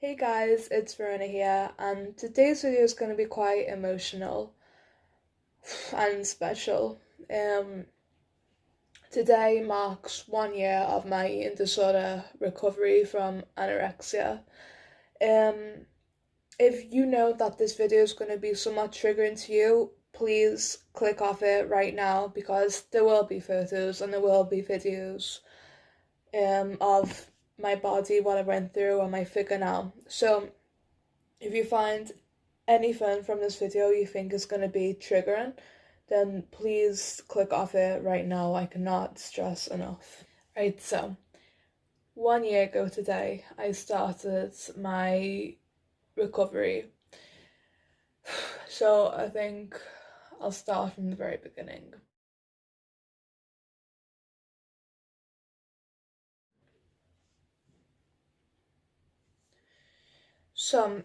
Hey guys, it's Verona here, and today's video is going to be quite emotional and special. Um, Today marks 1 year of my eating disorder recovery from anorexia. Um, if you know that this video is going to be somewhat triggering to you, please click off it right now because there will be photos and there will be videos of my body, what I went through, and my figure now. So if you find anything from this video you think is going to be triggering, then please click off it right now. I cannot stress enough. Right, so 1 year ago today, I started my recovery. So I think I'll start from the very beginning. So,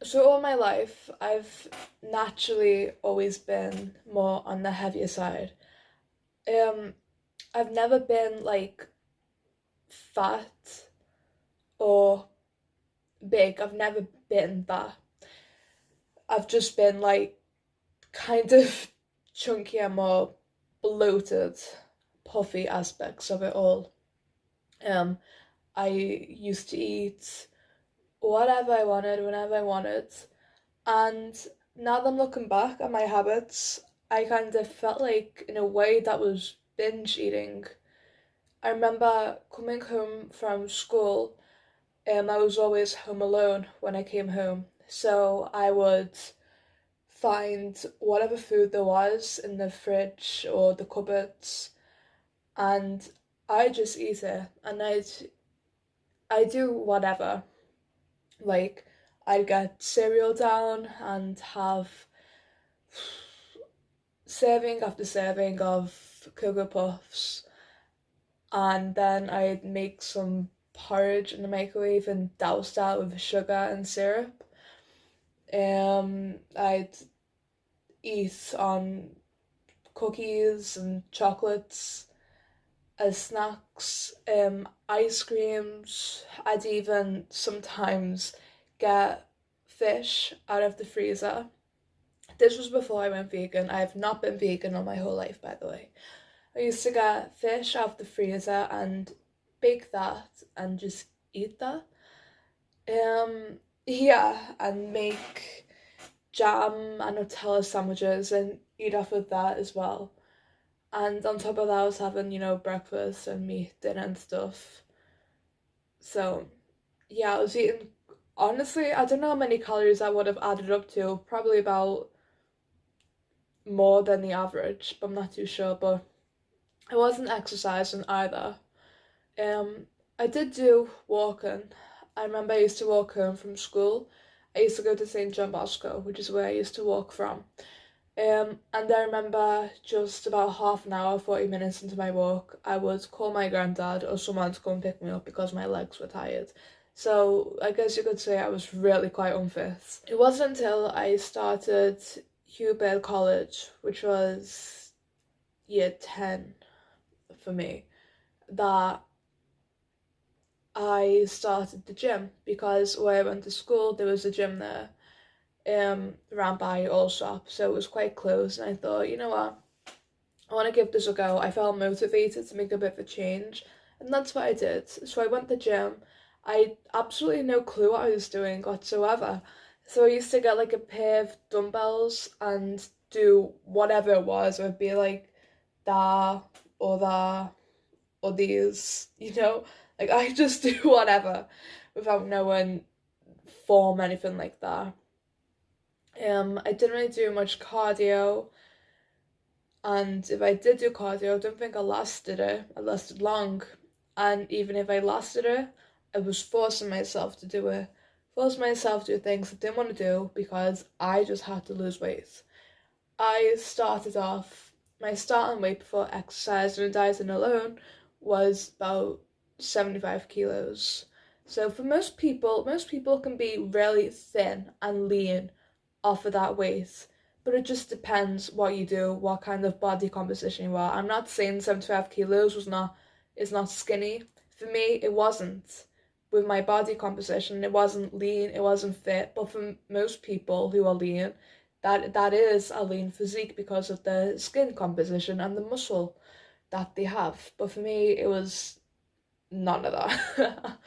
so all my life, I've naturally always been more on the heavier side. Um, I've never been like fat or big. I've never been that. I've just been like kind of chunky and more bloated, puffy aspects of it all. Um, I used to eat whatever I wanted, whenever I wanted, and now that I'm looking back at my habits, I kind of felt like in a way that was binge eating. I remember coming home from school. I was always home alone when I came home, so I would find whatever food there was in the fridge or the cupboards, and I just eat it. And I do whatever. Like I'd get cereal down and have serving after serving of Cocoa Puffs, and then I'd make some porridge in the microwave and douse that with sugar and syrup. I'd eat on cookies and chocolates as snacks, ice creams. I'd even sometimes get fish out of the freezer. This was before I went vegan. I have not been vegan all my whole life, by the way. I used to get fish out of the freezer and bake that and just eat that. Yeah, and make jam and Nutella sandwiches and eat off of that as well. And on top of that, I was having, breakfast and meat, dinner and stuff. So, yeah, I was eating, honestly, I don't know how many calories I would have added up to, probably about more than the average, but I'm not too sure. But I wasn't exercising either. Um, I did do walking. I remember I used to walk home from school. I used to go to St. John Bosco, which is where I used to walk from. And I remember just about half an hour, 40 minutes into my walk, I would call my granddad or someone to come and pick me up because my legs were tired. So I guess you could say I was really quite unfit. It wasn't until I started Hubert College, which was year 10 for me, that I started the gym because where I went to school there was a gym there around by Allsop, so it was quite close, and I thought, you know what, I want to give this a go. I felt motivated to make a bit of a change, and that's what I did. So I went to the gym. I had absolutely no clue what I was doing whatsoever. So I used to get like a pair of dumbbells and do whatever it was. It would be like that or that or these, like I just do whatever without knowing form, anything like that. I didn't really do much cardio, and if I did do cardio, I don't think I lasted it. I lasted long, and even if I lasted it, I was forcing myself to do it, forcing myself to do things I didn't want to do because I just had to lose weight. I started off, my starting weight before exercise and dieting alone was about 75 kilos. So for most people can be really thin and lean off of that weight, but it just depends what you do, what kind of body composition you are. I'm not saying 75 kilos is not skinny. For me, it wasn't. With my body composition, it wasn't lean, it wasn't fit. But for most people who are lean, that is a lean physique because of the skin composition and the muscle that they have. But for me, it was none of that.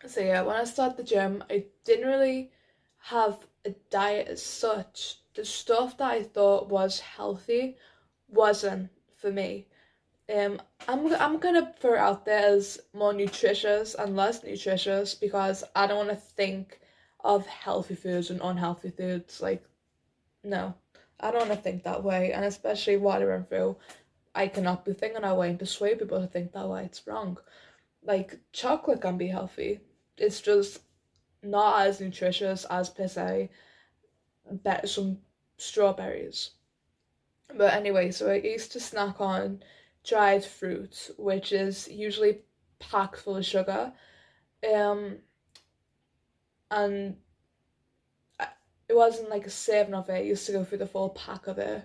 So yeah, when I started the gym, I didn't really have a diet as such. The stuff that I thought was healthy wasn't for me. I'm gonna put it out there as more nutritious and less nutritious because I don't want to think of healthy foods and unhealthy foods. Like, no, I don't want to think that way. And especially what I went through, I cannot be thinking that way and persuade people to think that way. It's wrong. Like, chocolate can be healthy. It's just not as nutritious as, per se, some strawberries. But anyway, so I used to snack on dried fruit, which is usually packed full of sugar. Um, and it wasn't like a serving of it. I used to go through the full pack of it.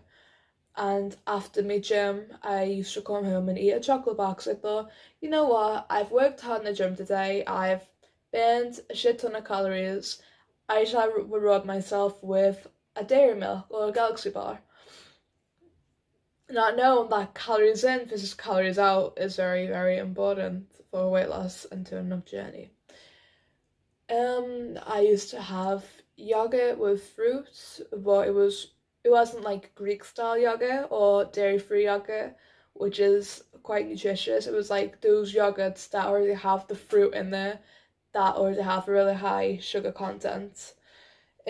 And after my gym, I used to come home and eat a chocolate bar because I thought, you know what, I've worked hard in the gym today, I've burned a shit ton of calories, I shall reward myself with a dairy milk or a galaxy bar. Not knowing that calories in versus calories out is very, very important for weight loss and turning up journey. I used to have yogurt with fruit, but it wasn't like Greek style yogurt or dairy free yogurt, which is quite nutritious. It was like those yogurts that already have the fruit in there, that already have a really high sugar content.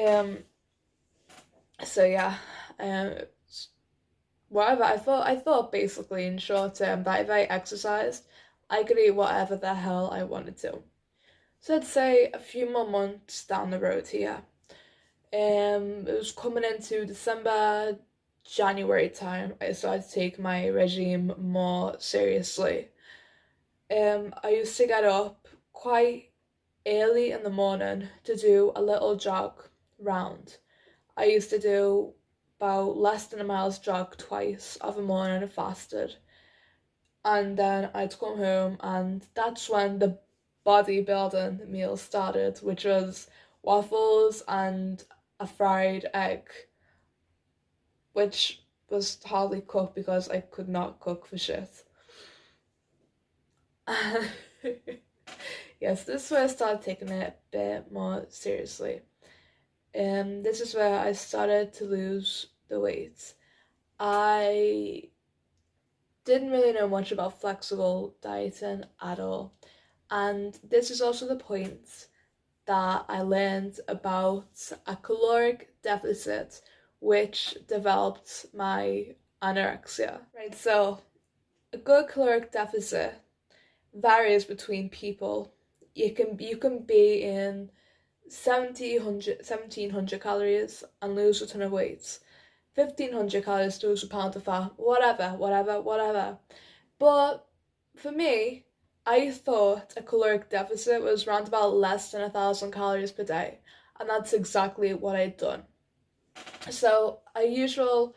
Um, so yeah, whatever. I thought basically in short term that if I exercised, I could eat whatever the hell I wanted to. So I'd say a few more months down the road here. It was coming into December, January time. I started to take my regime more seriously. I used to get up quite early in the morning to do a little jog round. I used to do about less than a mile's jog twice of a morning and fasted. And then I'd come home, and that's when the bodybuilding meal started, which was waffles and a fried egg, which was hardly cooked because I could not cook for shit. Yes, this is where I started taking it a bit more seriously. This is where I started to lose the weight. I didn't really know much about flexible dieting at all. And this is also the point that I learned about a caloric deficit, which developed my anorexia. Right, so a good caloric deficit varies between people. You can be in 1700 calories and lose a ton of weight. 1500 calories to lose a pound of fat, whatever. But for me, I thought a caloric deficit was around about less than 1,000 calories per day, and that's exactly what I'd done. So a usual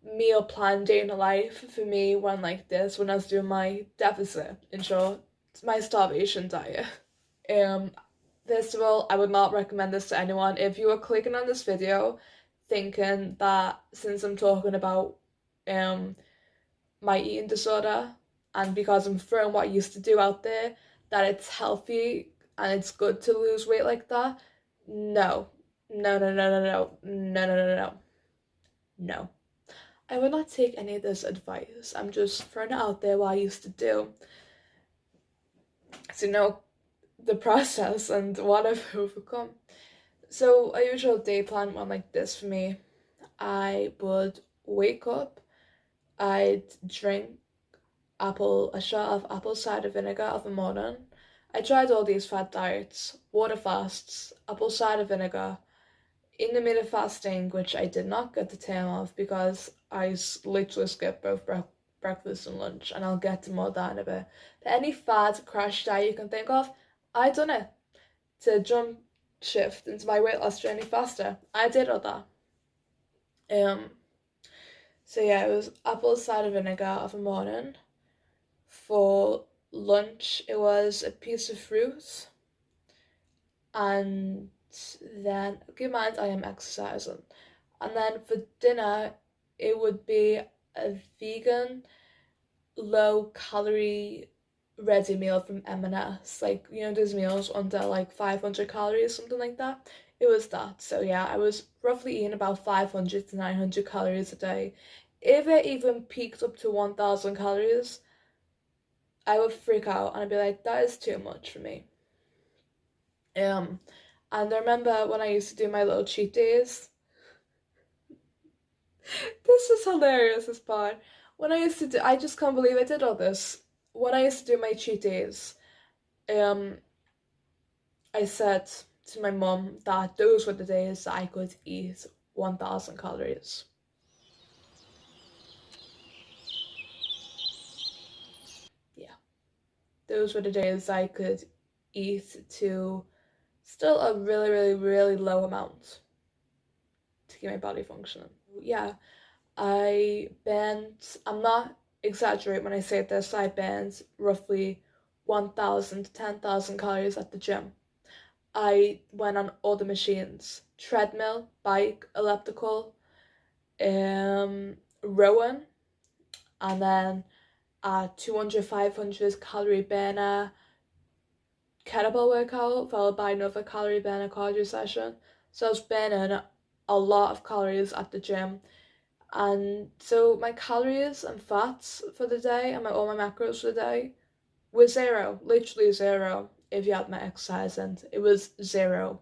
meal plan day in a life for me went like this when I was doing my deficit, in short, my starvation diet. First of all, I would not recommend this to anyone. If you are clicking on this video thinking that since I'm talking about my eating disorder, and because I'm throwing what I used to do out there, that it's healthy and it's good to lose weight like that, no. No. I would not take any of this advice. I'm just throwing it out there what I used to do. So you know the process and what I've overcome. So a usual day plan went like this for me. I would wake up, I'd drink a shot of apple cider vinegar of the morning. I tried all these fad diets, water fasts, apple cider vinegar, intermittent fasting, which I did not get the term of because I literally skipped both breakfast and lunch, and I'll get to more of that in a bit. But any fad crash diet you can think of, I done it to jump shift into my weight loss journey faster. I did all that. So yeah, it was apple cider vinegar of a morning for lunch, it was a piece of fruit, and then, keep in mind, I am exercising. And then for dinner, it would be a vegan, low calorie ready meal from M&S. Like, you know, those meals under like 500 calories, something like that. It was that. So yeah, I was roughly eating about 500 to 900 calories a day. If it even peaked up to 1000 calories, I would freak out and I'd be like, that is too much for me. Um, and I remember when I used to do my little cheat days. This is hilarious, this part. When I used to do, I just can't believe I did all this. When I used to do my cheat days, um, I said to my mum that those were the days that I could eat 1000 calories. Yeah, those were the days I could eat to still a really, really, really low amount to keep my body functioning. Yeah, I'm not exaggerating when I say this, I burned roughly 1000 to 10,000 calories at the gym. I went on all the machines, treadmill, bike, elliptical, rowing, and then a 200, 500 calorie burner kettlebell workout, followed by another calorie burner cardio session. So I was burning a lot of calories at the gym. And so my calories and fats for the day and all my macros for the day were zero, literally zero. If you had my exercise in, it was zero.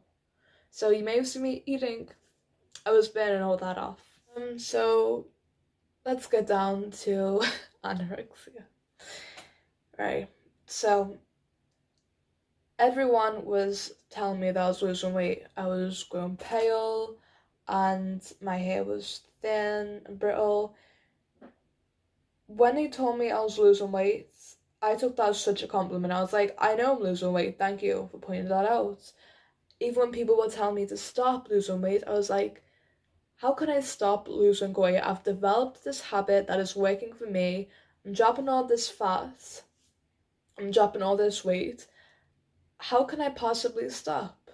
So you may have seen me eating, I was burning all that off. So let's get down to anorexia. Right. So everyone was telling me that I was losing weight. I was growing pale and my hair was thin and brittle. When they told me I was losing weight, I took that as such a compliment. I was like, I know I'm losing weight, thank you for pointing that out. Even when people were telling me to stop losing weight, I was like, how can I stop losing weight? I've developed this habit that is working for me. I'm dropping all this fat. I'm dropping all this weight. How can I possibly stop?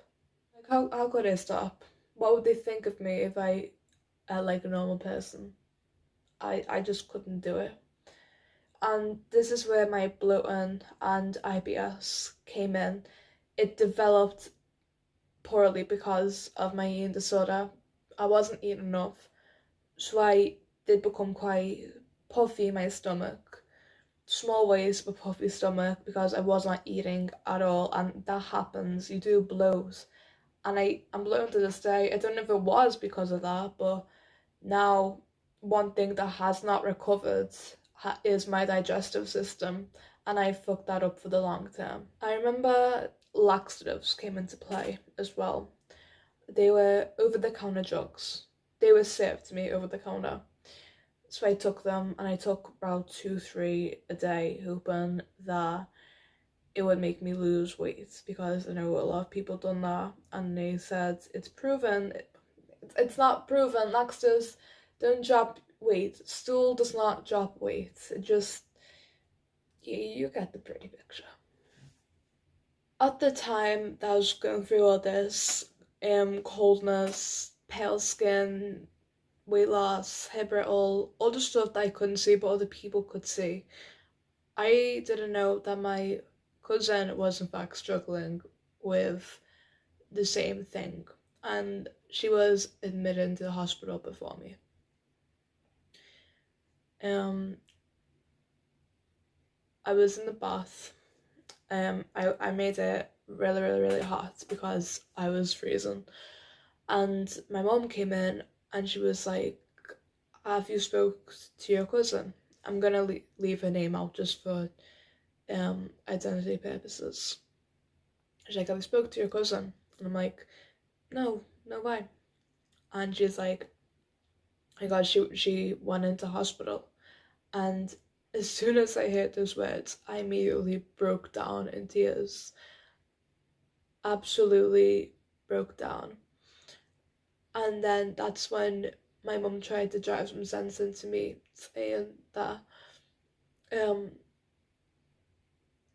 Like, how could I stop? What would they think of me if I like a normal person? I just couldn't do it. And this is where my bloating and IBS came in. It developed poorly because of my eating disorder. I wasn't eating enough, so I did become quite puffy in my stomach. Small waist but puffy stomach because I was not eating at all, and that happens. You do bloat, and I'm bloating to this day. I don't know if it was because of that, but now one thing that has not recovered is my digestive system, and I fucked that up for the long term. I remember laxatives came into play as well. They were over-the-counter drugs. They were served to me over the counter. So I took them, and I took about 2, 3 a day, hoping that it would make me lose weight, because I know a lot of people done that and they said it's proven. It's not proven. Laxatives don't drop weight. Stool does not drop weight. It just, you get the pretty picture. At the time that I was going through all this, coldness, pale skin, weight loss, hair brittle, all the stuff that I couldn't see but other people could see, I didn't know that my cousin was in fact struggling with the same thing, and she was admitted into the hospital before me. I was in the bath. I made it really, really, really hot because I was freezing. And my mom came in and she was like, have you spoke to your cousin? I'm gonna leave her name out just for identity purposes. She's like, have you spoke to your cousin? And I'm like, no, why? And she's like, oh my god, she went into hospital. And as soon as I heard those words, I immediately broke down in tears. Absolutely broke down. And then that's when my mum tried to drive some sense into me, saying that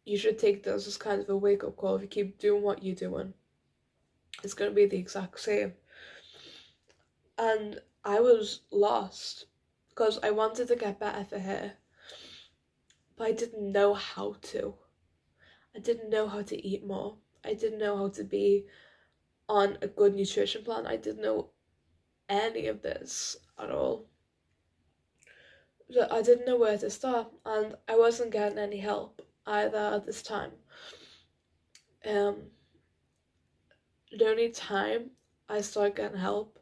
you should take this as kind of a wake-up call. If you keep doing what you're doing, it's going to be the exact same. And I was lost because I wanted to get better for her, but I didn't know how to. I didn't know how to eat more. I didn't know how to be on a good nutrition plan. I didn't know any of this at all. So I didn't know where to start, and I wasn't getting any help either at this time. The only time I started getting help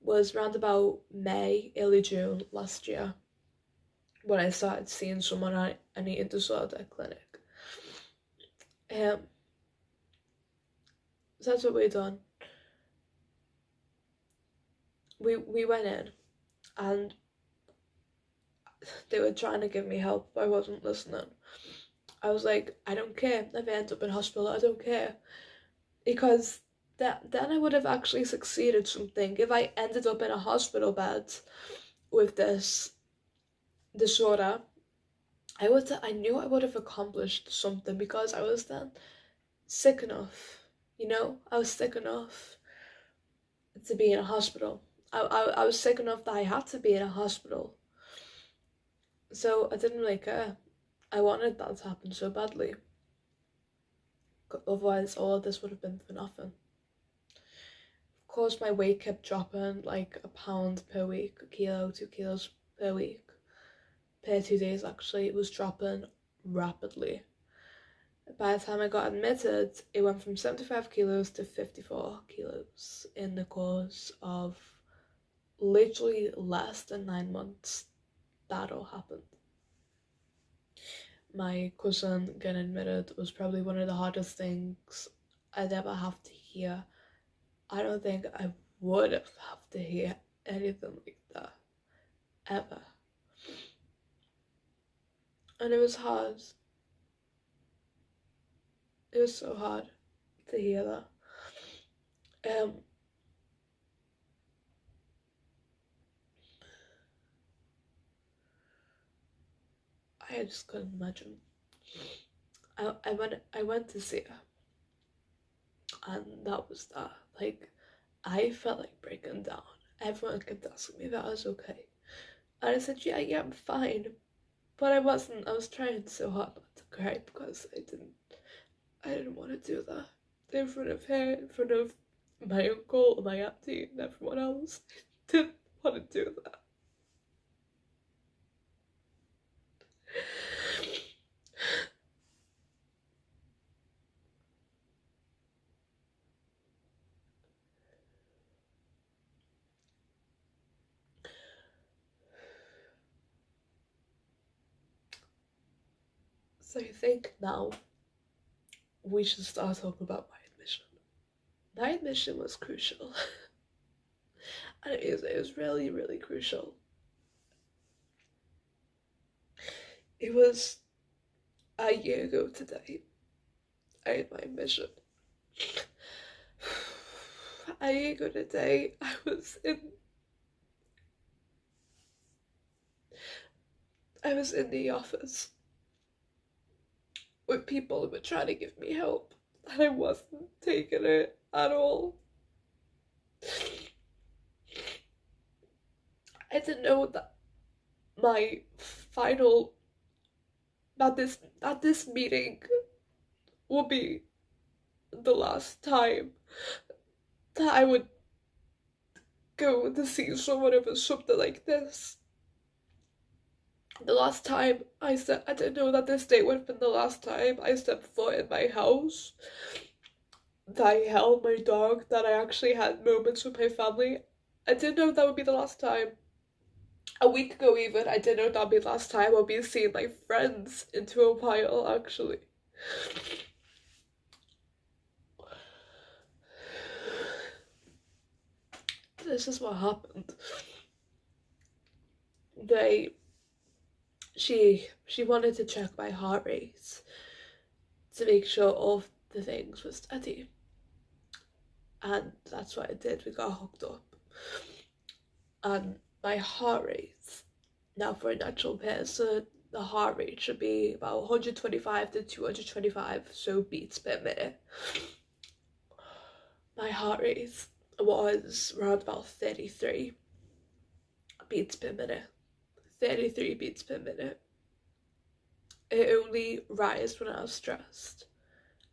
was around about May, early June last year, when I started seeing someone at an eating disorder clinic. So that's what we done. We went in, and they were trying to give me help, but I wasn't listening. I was like, I don't care if I end up in hospital, I don't care. Because then I would have actually succeeded something. If I ended up in a hospital bed with this disorder, I knew I would have accomplished something, because I was then sick enough, I was sick enough to be in a hospital. I was sick enough that I had to be in a hospital. So I didn't really care. I wanted that to happen so badly. Otherwise, all of this would have been for nothing. Of course, my weight kept dropping, like a pound per week, a kilo, 2 kilos per week. Per 2 days, actually, it was dropping rapidly. By the time I got admitted, it went from 75 kilos to 54 kilos in the course of literally less than 9 months. That all happened. My cousin getting admitted was probably one of the hardest things I'd ever have to hear. I don't think I would have to hear anything like that, ever. And it was hard. It was so hard to hear that. I just couldn't imagine. I went to see her, and that was that. Like, I felt like breaking down. Everyone kept asking me if I was okay, and I said, yeah, I'm fine. But I wasn't. I was trying so hard not to cry, because I didn't want to do that in front of her, in front of my uncle, my auntie, and everyone else. I didn't want to do that. So I think now we should start talking about my admission. My admission was crucial. And it was really, really crucial. It was a year ago today. I had my admission. A year ago today, I was in the office with people who were trying to give me help, and I wasn't taking it at all. I didn't know that my final that this meeting would be the last time that I would go to see someone over something like this. The last time I didn't know that this day would have been the last time I stepped foot in my house, that I held my dog, that I actually had moments with my family. I didn't know that would be the last time. A week ago even, I didn't know that would be the last time I'll be seeing my friends into a while, actually. This is what happened. She wanted to check my heart rate to make sure all the things were steady. And that's what I did. We got hooked up. And my heart rate, now for a natural person, the heart rate should be about 125 to 225 so beats per minute. My heart rate was around about 33 beats per minute. 33 beats per minute. It only rises when I was stressed.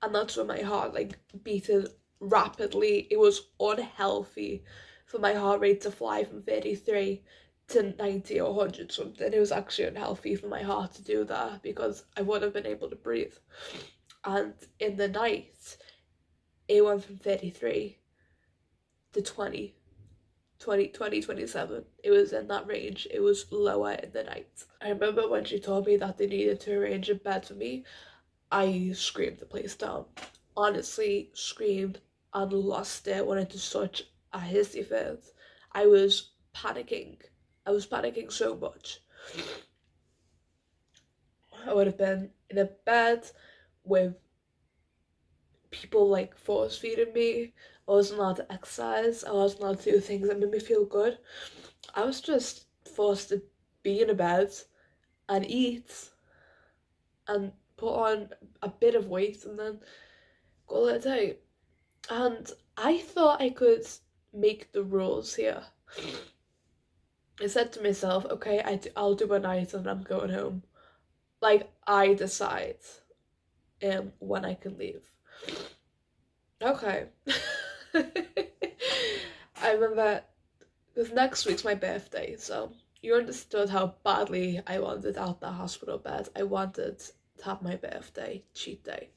And that's when my heart like beated rapidly. It was unhealthy for my heart rate to fly from 33 to 90 or 100 something. It was actually unhealthy for my heart to do that because I wouldn't have been able to breathe. And in the night, it went from 33 to 20, 27. It was in that range. It was lower in the night. I remember when she told me that they needed to arrange a bed for me, I screamed the place down. Honestly, screamed and lost it, went into such a hissy fit. I was panicking. I was panicking so much. I would have been in a bed with people like force feeding me. I wasn't allowed to exercise. I wasn't allowed to do things that made me feel good. I was just forced to be in a bed and eat and put on a bit of weight and then call it a day. And I thought I could make the rules here. I said to myself, okay, I'll do a night and I'm going home. Like, I decide when I can leave. Okay. I remember, because next week's my birthday, so you understood how badly I wanted out that hospital bed. I wanted to have my birthday cheat day.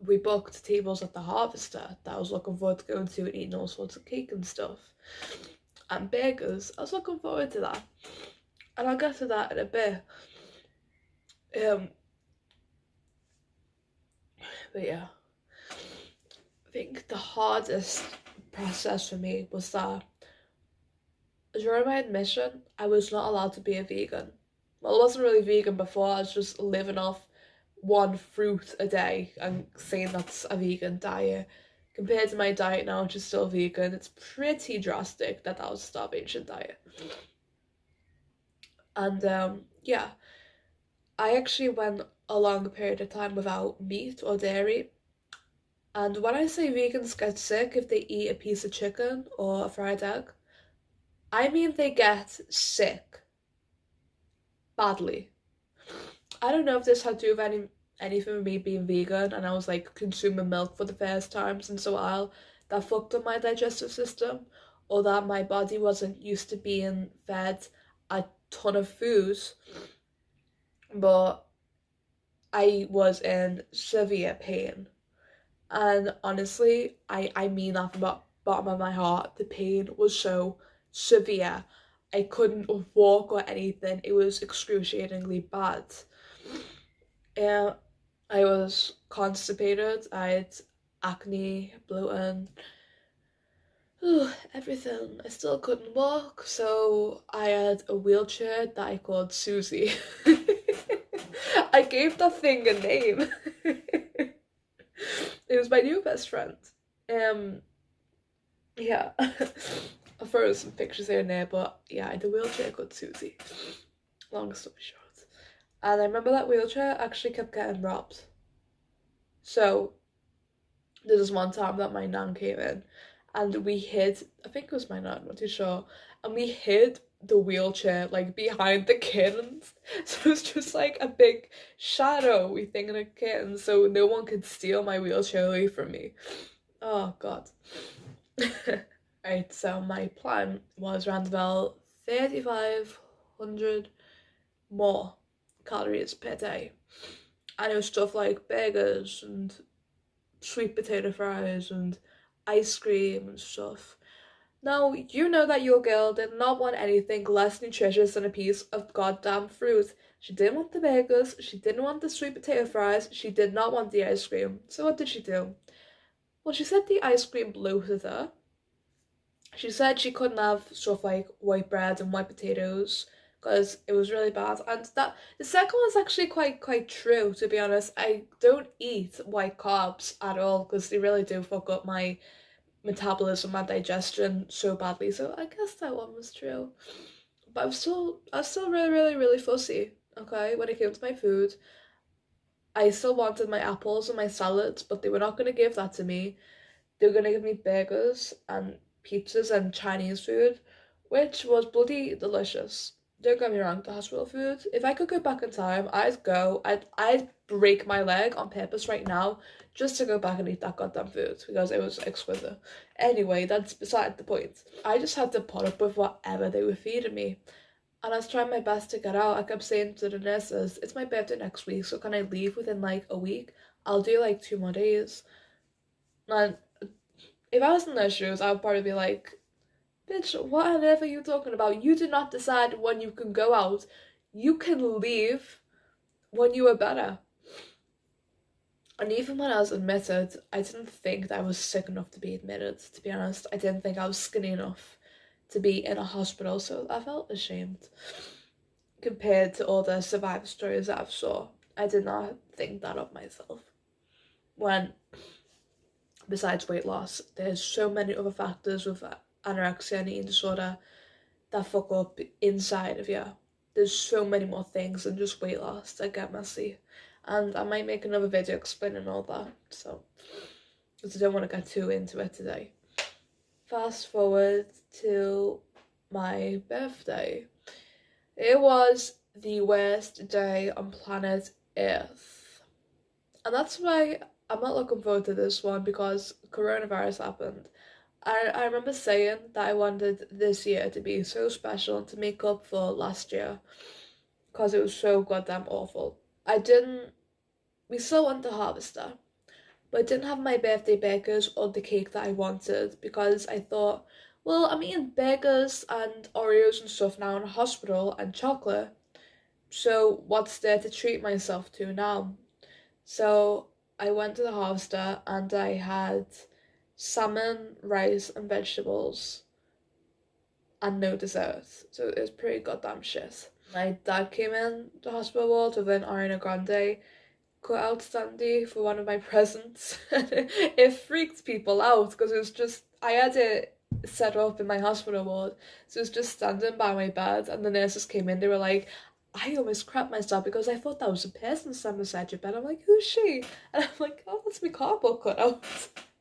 We booked tables at the Harvester that I was looking forward to going to and eating all sorts of cake and stuff. And burgers, I was looking forward to that. And I'll get to that in a bit. But yeah, I think the hardest process for me was that during my admission, I was not allowed to be a vegan. Well, I wasn't really vegan before, I was just living off one fruit a day and saying that's a vegan diet. Compared to my diet now, which is still vegan, it's pretty drastic that was a starvation diet. And yeah, I actually went a long period of time without meat or dairy. And when I say vegans get sick if they eat a piece of chicken or a fried egg, I mean they get sick. Badly. I don't know if this had to do with anything with me being vegan and I was like consuming milk for the first time since a while that fucked up my digestive system, or that my body wasn't used to being fed a ton of food, but I was in severe pain. And honestly, I mean that from the bottom of my heart. The pain was so severe. I couldn't walk or anything. It was excruciatingly bad. I was constipated. I had acne, bloating, everything. I still couldn't walk, so I had a wheelchair that I called Susie. I gave that thing a name. It was my new best friend. Yeah. I'll throw some pictures here and there, but yeah, I had a wheelchair called Susie. Long story short. And I remember that wheelchair actually kept getting robbed. So there was one time that my nan came in and we hid, I think it was my nan, I'm not too sure, and we hid the wheelchair like behind the curtains. So it was just like a big shadowy thing in a curtain so no one could steal my wheelchair away from me. Oh god. Right, so my plan was around about 3,500 more calories per day. And it was stuff like burgers and sweet potato fries and ice cream and stuff. Now, you know that your girl did not want anything less nutritious than a piece of goddamn fruit. She didn't want the burgers, she didn't want the sweet potato fries, she did not want the ice cream. So what did she do? Well, she said the ice cream bloated her. She said she couldn't have stuff like white bread and white potatoes because it was really bad. And that the second one's actually quite true, to be honest. I don't eat white carbs at all because they really do fuck up my metabolism and digestion so badly. So I guess that one was true. But I was still really, really, really fussy. Okay, when it came to my food, I still wanted my apples and my salads, but they were not gonna give that to me. They were gonna give me burgers and pizzas and Chinese food, which was bloody delicious. Don't get me wrong, the hospital food. If I could go back in time, I'd go. I'd break my leg on purpose right now just to go back and eat that goddamn food because it was exquisite. Anyway, that's beside the point. I just had to put up with whatever they were feeding me. And I was trying my best to get out. I kept saying to the nurses, it's my birthday next week, so can I leave within like a week? I'll do like 2 more days. And if I was in their shoes, I would probably be like, bitch, what on earth are you talking about? You did not decide when you can go out. You can leave when you are better. And even when I was admitted, I didn't think that I was sick enough to be admitted, to be honest. I didn't think I was skinny enough to be in a hospital, so I felt ashamed. Compared to all the survivor stories that I've saw, I did not think that of myself. When, besides weight loss, there's so many other factors with anorexia and eating disorder that fuck up inside of you. There's so many more things than just weight loss that get messy. And I might make another video explaining all that, so, because I don't want to get too into it today. Fast forward to my birthday. It was the worst day on planet Earth. And that's why I'm not looking forward to this one because coronavirus happened. I remember saying that I wanted this year to be so special and to make up for last year because it was so goddamn awful. We still went to Harvester, but I didn't have my birthday burgers or the cake that I wanted because I thought, well, I'm eating burgers and Oreos and stuff now in a hospital and chocolate, so what's there to treat myself to now? So I went to the Harvester and I had salmon, rice and vegetables and no dessert. So it was pretty goddamn shit. My dad came in the hospital ward with an Ariana Grande cut out standee for one of my presents. It freaked people out because it was just, I had it set up in my hospital ward, so it was just standing by my bed and the nurses came in, they were like, I almost crapped myself because I thought that was a person standing beside your bed. I'm like, who's she? And I'm like, oh, that's my cardboard cutout.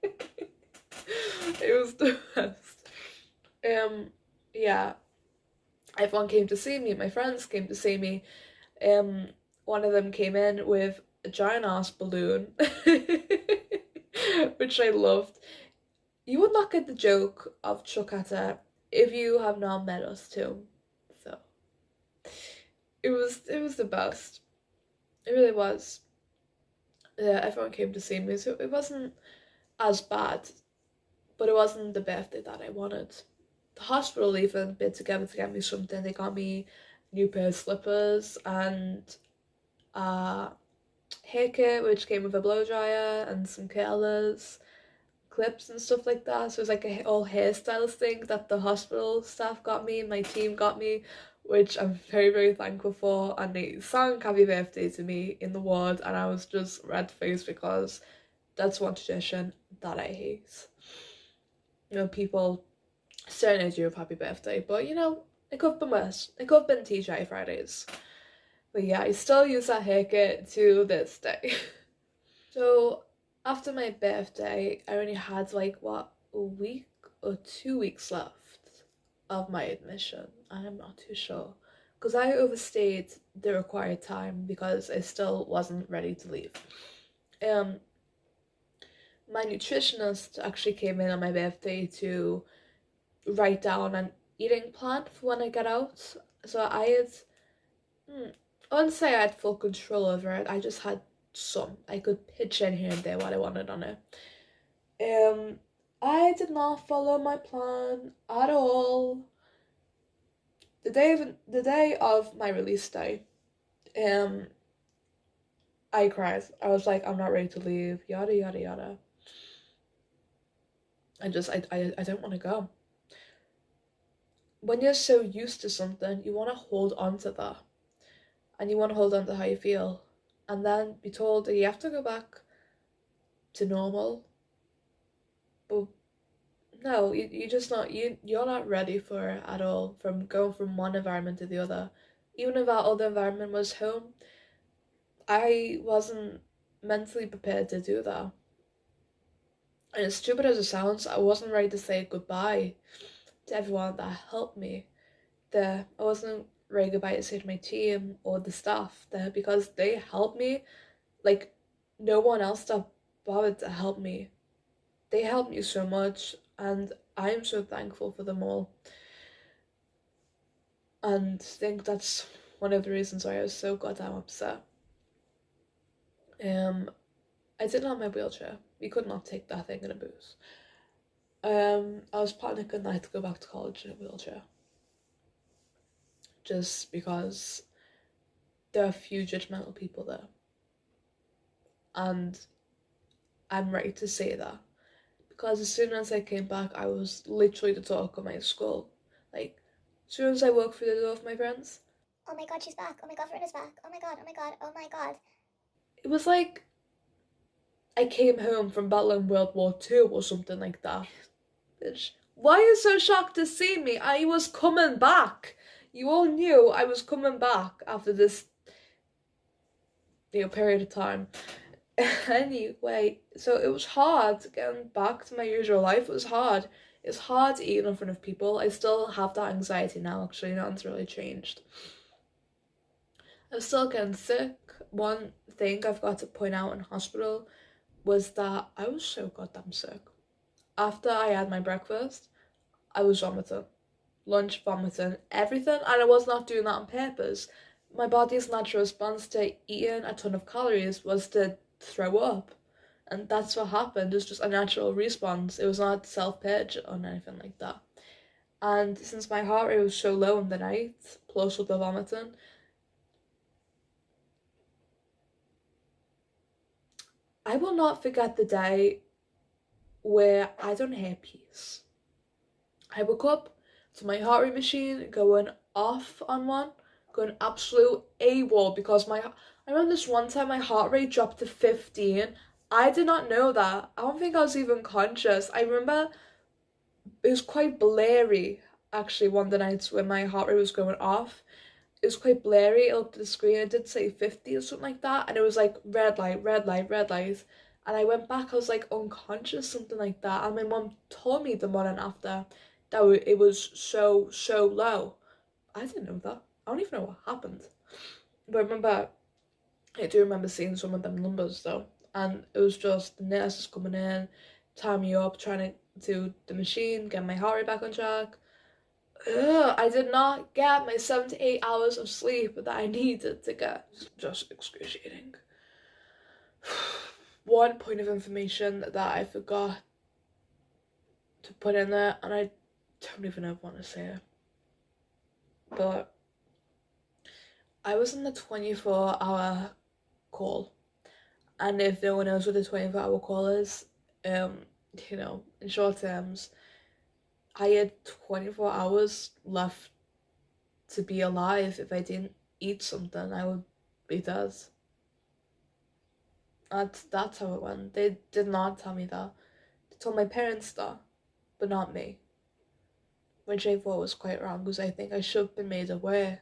It was the best. Yeah, everyone came to see me, my friends came to see me. One of them came in with a giant ass balloon, which I loved. You would not get the joke of Chocata if you have not met us too. So it was the best. It really was. Yeah, everyone came to see me, so it wasn't as bad, but it wasn't the birthday that I wanted. The hospital even bid together to get me something. They got me new pair of slippers and a haircut which came with a blow dryer and some curlers, clips and stuff like that. So it was like a whole hairstylist thing that the hospital staff got me, my team got me, which I'm very, very thankful for. And they sang happy birthday to me in the ward and I was just red-faced because that's one tradition that I hate. You know, people serenade you with happy birthday, but you know, it could have been worse. It could have been TGI Fridays. But yeah, I still use that haircut to this day. So after my birthday, I only had like, what, a week or 2 weeks left of my admission. I'm not too sure. Because I overstayed the required time because I still wasn't ready to leave. My nutritionist actually came in on my birthday to write down an eating plan for when I get out. So I wouldn't say I had full control over it. I just had some. I could pitch in here and there what I wanted on it. I did not follow my plan at all. The day of my release day, I cried. I was like, I'm not ready to leave. Yada yada yada. I don't want to go. When you're so used to something, you want to hold on to that. And you want to hold on to how you feel. And then be told that you have to go back to normal. But No, you just not you're not ready for it at all from going from one environment to the other. Even if our other environment was home, I wasn't mentally prepared to do that. And as stupid as it sounds, I wasn't ready to say goodbye to everyone that helped me there. I wasn't ready goodbye to say to my team or the staff there because they helped me like no one else that bothered to help me. They helped me so much, and I am so thankful for them all. And I think that's one of the reasons why I was so goddamn upset. Um, I didn't have my wheelchair. We could not take that thing in a booth. I was panicking I had to go back to college in a wheelchair. Just because there are a few judgmental people there. And I'm ready to say that. Because as soon as I came back, I was literally the talk of my school. Like, as soon as I walked through the door with my friends, Oh my god, she's back. Oh my god, Verena's back. Oh my god, oh my god, oh my god. it was like I came home from battling World War II or something like that. Bitch, why are you so shocked to see me? I was coming back. You all knew I was coming back after this, period of time. Anyway, so it was hard getting back to my usual life. It was hard. It's hard eating in front of people. I still have that anxiety now, actually. Nothing's really changed. I'm still getting sick. One thing I've got to point out in hospital was that I was so goddamn sick. After I had my breakfast, I was vomiting. Lunch, vomiting, everything, and I was not doing that on purpose. My body's natural response to eating a ton of calories was to throw up. And that's what happened. It was just a natural response. It was not self-purge or anything like that. And since my heart rate was so low in the night, plus with the vomiting, I will not forget the day where I don't hear peace. I woke up to my heart rate machine going off on one, going absolute AWOL because I remember this one time my heart rate dropped to 15. I did not know that. I don't think I was even conscious. I remember it was quite blurry actually one of the nights when my heart rate was going off. It was quite blurry. I looked at the screen, it did say 50 or something like that, and it was like red light, red light, red light. And I went back, I was like unconscious, something like that. And my mom told me the morning after that it was so low. I didn't know that. I don't even know what happened. But I do remember seeing some of them numbers though. And it was just the nurses coming in, tying me up, trying to do the machine, get my heart rate back on track. Ugh, I did not get my 7 to 8 hours of sleep that I needed to get. Just excruciating. One point of information that I forgot to put in there, and I don't even know if I want to say it, but I was in the 24-hour call, and if no one knows what a 24-hour call is, in short terms, I had 24 hours left to be alive. If I didn't eat something, I would be dead. That's how it went. They did not tell me that. They told my parents that, but not me. Which I thought was quite wrong, because I think I should have been made aware.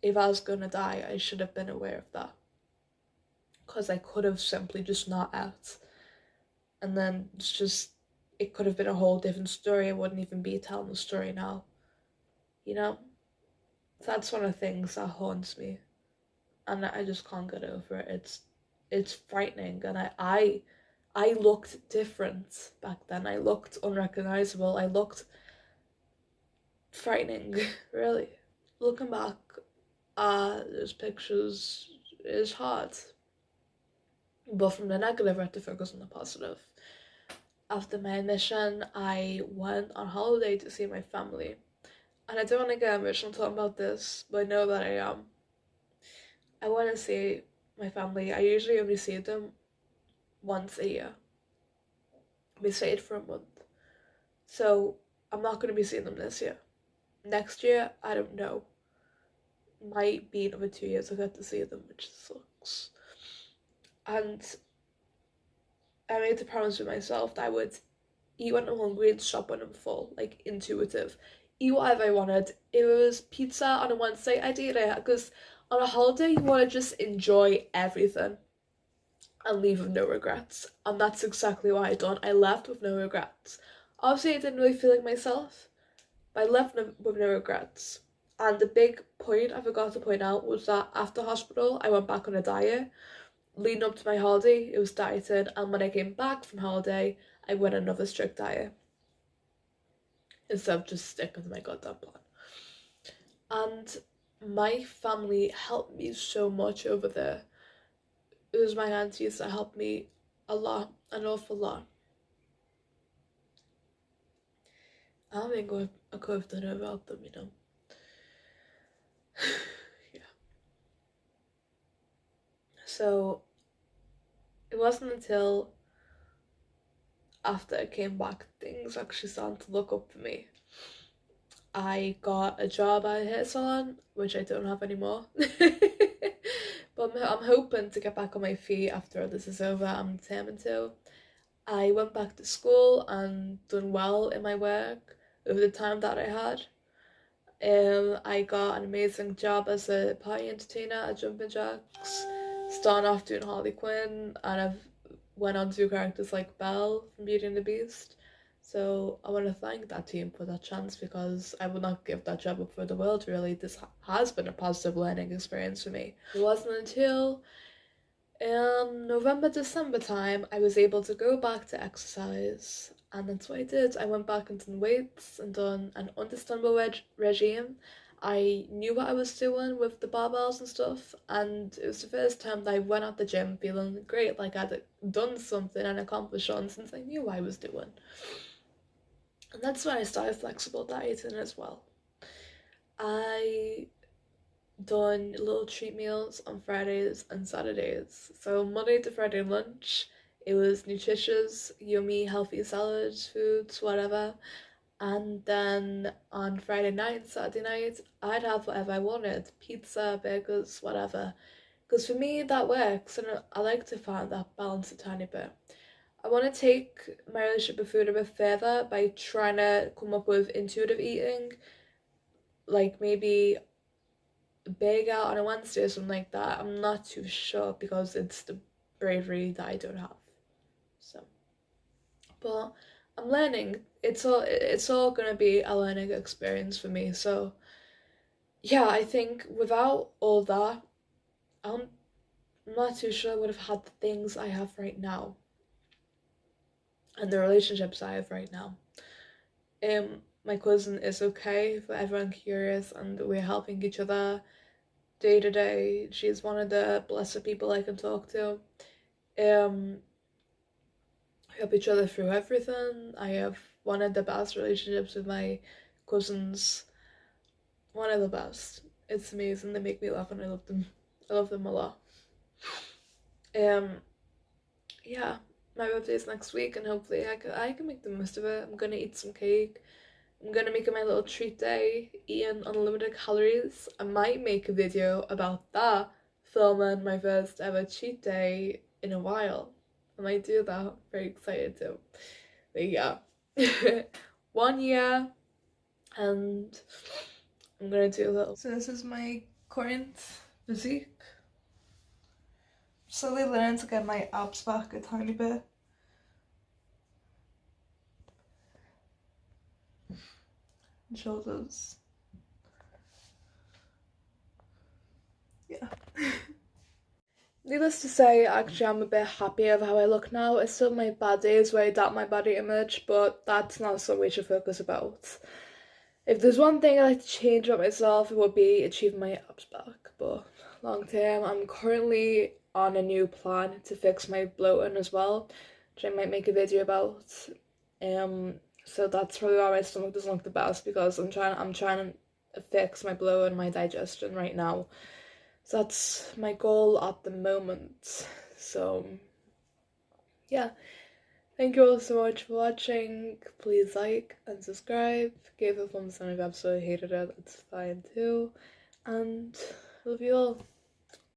If I was gonna die, I should have been aware of that. Because I could have simply just not ate. And then it could have been a whole different story. I wouldn't even be telling the story now. You know? That's one of the things that haunts me. And I just can't get over it. It's frightening, and I looked different back then. I looked unrecognizable. I looked frightening, really. Looking back at those pictures is hard. But from the negative, I have to focus on the positive. After my admission, I went on holiday to see my family. And I don't want to get emotional talking about this, but I know that I am. I want to see my family. I usually only see them once a year. We stayed for a month. So I'm not going to be seeing them this year. Next year, I don't know. Might be another 2 years I get to see them, which sucks. And I made the promise with myself that I would eat when I'm hungry and stop when I'm full, like intuitive. Eat whatever I wanted. If it was pizza on a Wednesday, I'd eat it, because on a holiday you want to just enjoy everything and leave with no regrets. And that's exactly what I done. I left with no regrets. Obviously, I didn't really feel like myself, but I left with no regrets. And the big point I forgot to point out was that after hospital, I went back on a diet. Leading up to my holiday, it was dieting, and when I came back from holiday, I went on another strict diet instead of just sticking to my goddamn plan. And my family helped me so much over there. It was my aunties that helped me a lot, an awful lot. I don't think I could have done it without them, you know. Yeah. So it wasn't until after I came back things actually started to look up for me. I got a job at a hair salon, which I don't have anymore. But I'm hoping to get back on my feet after all this is over. I'm determined to. I went back to school and done well in my work over the time that I had. I got an amazing job as a party entertainer at Jumpin' Jacks, starting off doing Harley Quinn, and I've went on to do characters like Belle from Beauty and the Beast. So I want to thank that team for that chance, because I would not give that job up for the world, really. This has been a positive learning experience for me. It wasn't until November, December time I was able to go back to exercise, and that's what I did. I went back and done weights and done an understandable regime. I knew what I was doing with the barbells and stuff, and it was the first time that I went at the gym feeling great, like I'd done something and accomplished something since I knew what I was doing. And that's when I started flexible dieting as well. I done little treat meals on Fridays and Saturdays. So Monday to Friday lunch, it was nutritious, yummy, healthy salads, foods, whatever. And then on Friday night and Saturday night, I'd have whatever I wanted, pizza, burgers, whatever. Because for me, that works, and I like to find that balance a tiny bit. I want to take my relationship with food a bit further by trying to come up with intuitive eating, like maybe a bake out on a Wednesday or something like that. I'm not too sure, because it's the bravery that I don't have. So, but I'm learning. It's all gonna be a learning experience for me. So yeah, I think without all that, I'm not too sure I would have had the things I have right now and the relationships I have right now. My cousin is okay, for everyone curious, and we're helping each other day to day. She's one of the blessed people I can talk to. Help each other through everything. I have one of the best relationships with my cousins. One of the best. It's amazing. They make me laugh, and I love them. I love them a lot. Yeah, my birthday's next week, and hopefully I can make the most of it. I'm gonna eat some cake. I'm gonna make it my little treat day, eating unlimited calories. I might make a video about that, filming my first ever cheat day in a while. I might do that. Very excited to. But yeah, 1 year, and I'm gonna do a little. So this is my current physique. Slowly learning to get my abs back a tiny bit. And shoulders. Yeah. Needless to say, actually I'm a bit happy of how I look now. It's still my bad days where I doubt my body image, but that's not something we should focus about. If there's one thing I'd like to change about myself, it would be achieving my abs back. But long term, I'm currently on a new plan to fix my bloating as well, which I might make a video about. So that's probably why my stomach doesn't look the best, because I'm trying to fix my bloat and my digestion right now. So that's my goal at the moment. So yeah, thank you all so much for watching. Please like and subscribe. Give a thumbs down if you absolutely hated it, that's fine too. And I love you all.